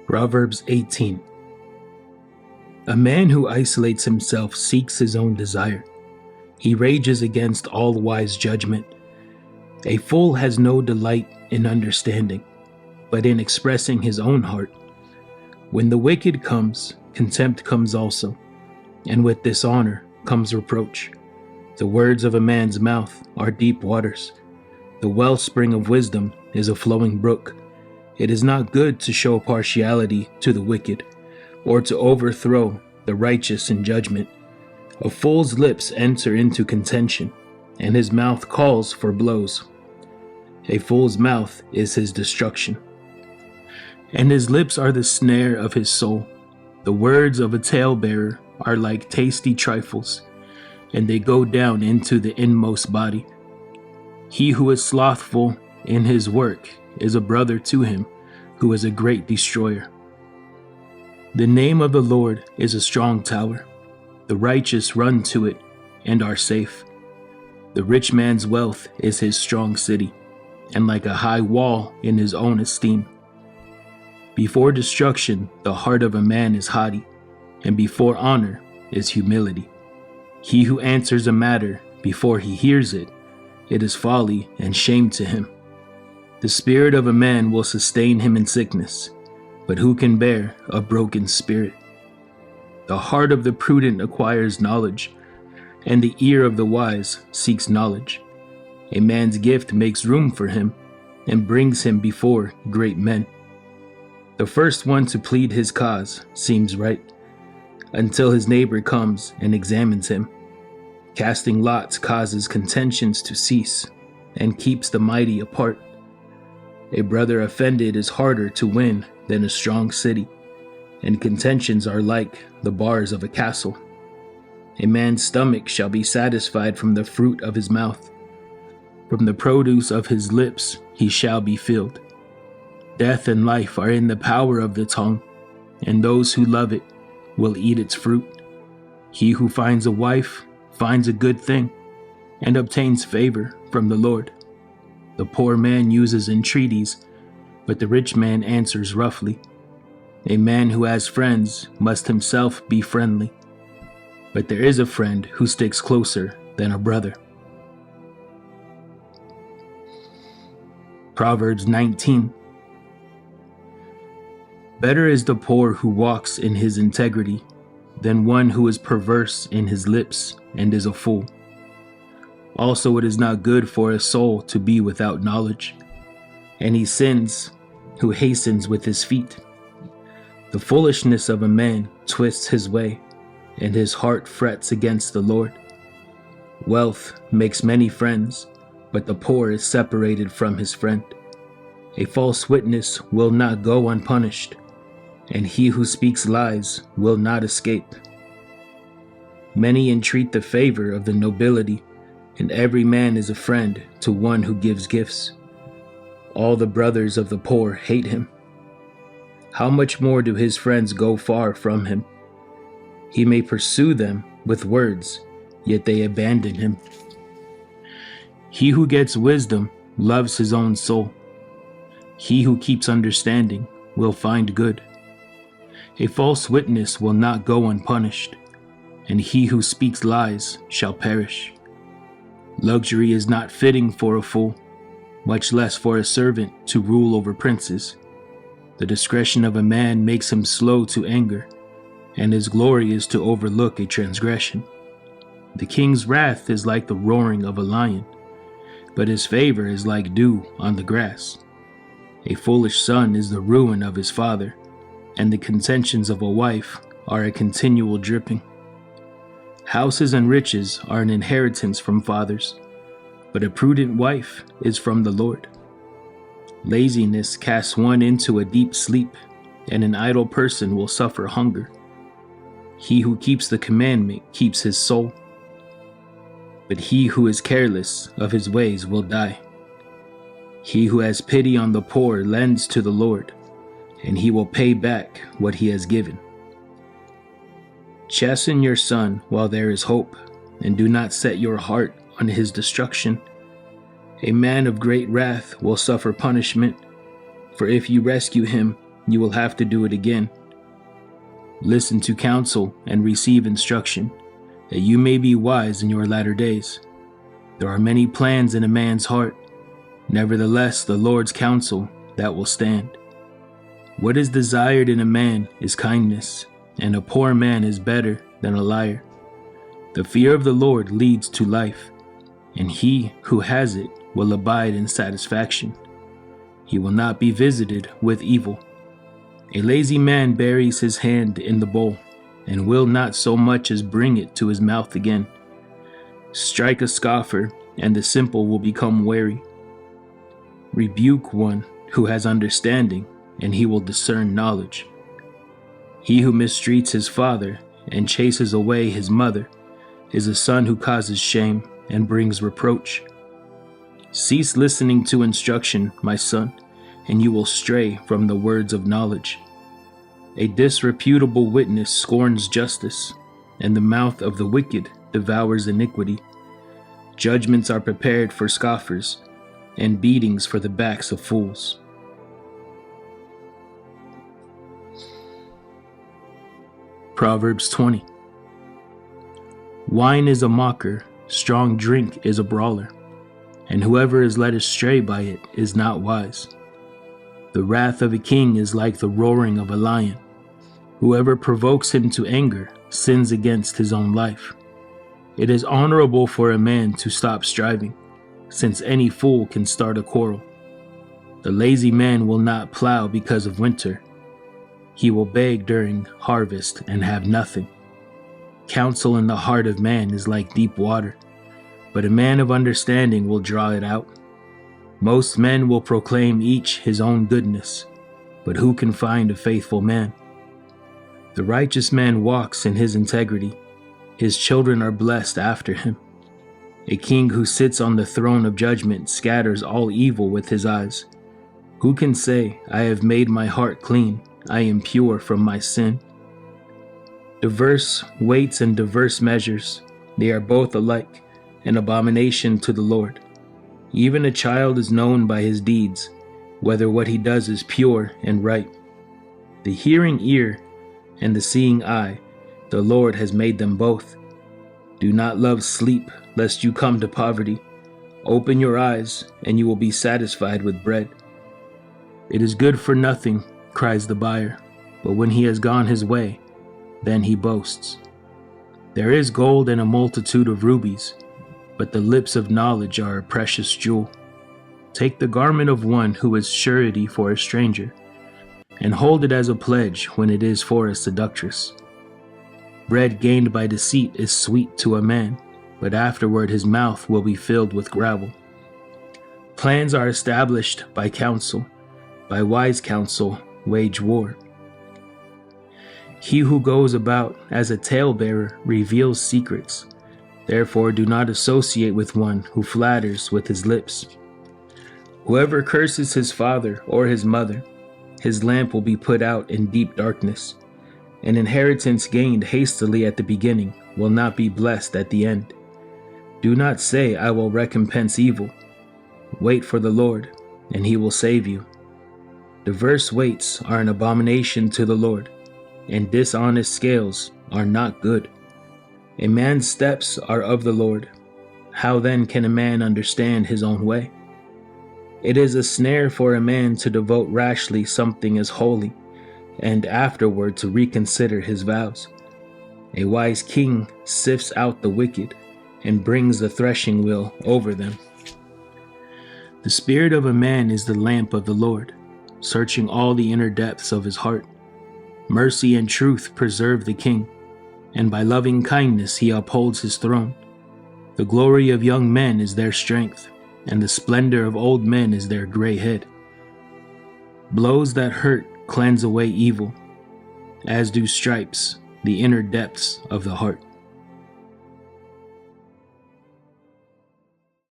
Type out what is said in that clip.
Proverbs 18. A man who isolates himself seeks his own desire. He rages against all wise judgment. A fool has no delight in understanding, but in expressing his own heart. When the wicked comes, contempt comes also, and with dishonor comes reproach. The words of a man's mouth are deep waters. The wellspring of wisdom is a flowing brook. It is not good to show partiality to the wicked, or to overthrow the righteous in judgment. A fool's lips enter into contention, and his mouth calls for blows. A fool's mouth is his destruction, and his lips are the snare of his soul. The words of a talebearer are like tasty trifles, and they go down into the inmost body. He who is slothful in his work is a brother to him who is a great destroyer. The name of the Lord is a strong tower. The righteous run to it and are safe. The rich man's wealth is his strong city, and like a high wall in his own esteem. Before destruction, the heart of a man is haughty, and before honor is humility. He who answers a matter before he hears it, it is folly and shame to him. The spirit of a man will sustain him in sickness, but who can bear a broken spirit? The heart of the prudent acquires knowledge, and the ear of the wise seeks knowledge. A man's gift makes room for him, and brings him before great men. The first one to plead his cause seems right, until his neighbor comes and examines him. Casting lots causes contentions to cease, and keeps the mighty apart. A brother offended is harder to win than a strong city, and contentions are like the bars of a castle. A man's stomach shall be satisfied from the fruit of his mouth. From the produce of his lips he shall be filled. Death and life are in the power of the tongue, and those who love it will eat its fruit. He who finds a wife finds a good thing, and obtains favor from the Lord. The poor man uses entreaties, but the rich man answers roughly. A man who has friends must himself be friendly, but there is a friend who sticks closer than a brother. Proverbs 19. Better is the poor who walks in his integrity than one who is perverse in his lips and is a fool. Also, it is not good for a soul to be without knowledge, and he sins who hastens with his feet. The foolishness of a man twists his way, and his heart frets against the Lord. Wealth makes many friends, but the poor is separated from his friend. A false witness will not go unpunished, and he who speaks lies will not escape. Many entreat the favor of the nobility, and every man is a friend to one who gives gifts. All the brothers of the poor hate him. How much more do his friends go far from him? He may pursue them with words, yet they abandon him. He who gets wisdom loves his own soul. He who keeps understanding will find good. A false witness will not go unpunished, and he who speaks lies shall perish. Luxury is not fitting for a fool, much less for a servant to rule over princes. The discretion of a man makes him slow to anger, and his glory is to overlook a transgression. The king's wrath is like the roaring of a lion, but his favor is like dew on the grass. A foolish son is the ruin of his father, and the contentions of a wife are a continual dripping. Houses and riches are an inheritance from fathers, but a prudent wife is from the Lord. Laziness casts one into a deep sleep, and an idle person will suffer hunger. He who keeps the commandment keeps his soul, but he who is careless of his ways will die. He who has pity on the poor lends to the Lord, and he will pay back what he has given. Chasten your son while there is hope, and do not set your heart on his destruction. A man of great wrath will suffer punishment, for if you rescue him, you will have to do it again. Listen to counsel and receive instruction, that you may be wise in your latter days. There are many plans in a man's heart, nevertheless the Lord's counsel that will stand. What is desired in a man is kindness, and a poor man is better than a liar. The fear of the Lord leads to life, and he who has it will abide in satisfaction. He will not be visited with evil. A lazy man buries his hand in the bowl, and will not so much as bring it to his mouth again. Strike a scoffer, and the simple will become wary. Rebuke one who has understanding, and he will discern knowledge. He who mistreats his father and chases away his mother is a son who causes shame and brings reproach. Cease listening to instruction, my son, and you will stray from the words of knowledge. A disreputable witness scorns justice, and the mouth of the wicked devours iniquity. Judgments are prepared for scoffers, and beatings for the backs of fools. Proverbs 20. Wine is a mocker, strong drink is a brawler, and whoever is led astray by it is not wise. The wrath of a king is like the roaring of a lion. Whoever provokes him to anger sins against his own life. It is honorable for a man to stop striving, since any fool can start a quarrel. The lazy man will not plow because of winter. He will beg during harvest and have nothing. Counsel in the heart of man is like deep water, but a man of understanding will draw it out. Most men will proclaim each his own goodness, but who can find a faithful man? The righteous man walks in his integrity. His children are blessed after him. A king who sits on the throne of judgment scatters all evil with his eyes. Who can say, I have made my heart clean, I am pure from my sin? Diverse weights and diverse measures, they are both alike, an abomination to the Lord. Even a child is known by his deeds, whether what he does is pure and right. The hearing ear and the seeing eye, the Lord has made them both. Do not love sleep, lest you come to poverty. Open your eyes, and you will be satisfied with bread. It is good for nothing, cries the buyer, but when he has gone his way, then he boasts. There is gold and a multitude of rubies, but the lips of knowledge are a precious jewel. Take the garment of one who is surety for a stranger, and hold it as a pledge when it is for a seductress. Bread gained by deceit is sweet to a man, but afterward his mouth will be filled with gravel. Plans are established by counsel. By wise counsel, wage war. He who goes about as a talebearer reveals secrets. Therefore do not associate with one who flatters with his lips. Whoever curses his father or his mother, his lamp will be put out in deep darkness. An inheritance gained hastily at the beginning will not be blessed at the end. Do not say, I will recompense evil. Wait for the Lord, and he will save you. Diverse weights are an abomination to the Lord, and dishonest scales are not good. A man's steps are of the Lord. How then can a man understand his own way? It is a snare for a man to devote rashly something as holy, and afterward to reconsider his vows. A wise king sifts out the wicked, and brings the threshing wheel over them. The spirit of a man is the lamp of the Lord, searching all the inner depths of his heart. Mercy and truth preserve the king, and by loving kindness he upholds his throne. The glory of young men is their strength, and the splendor of old men is their gray head. Blows that hurt cleanse away evil, as do stripes the inner depths of the heart.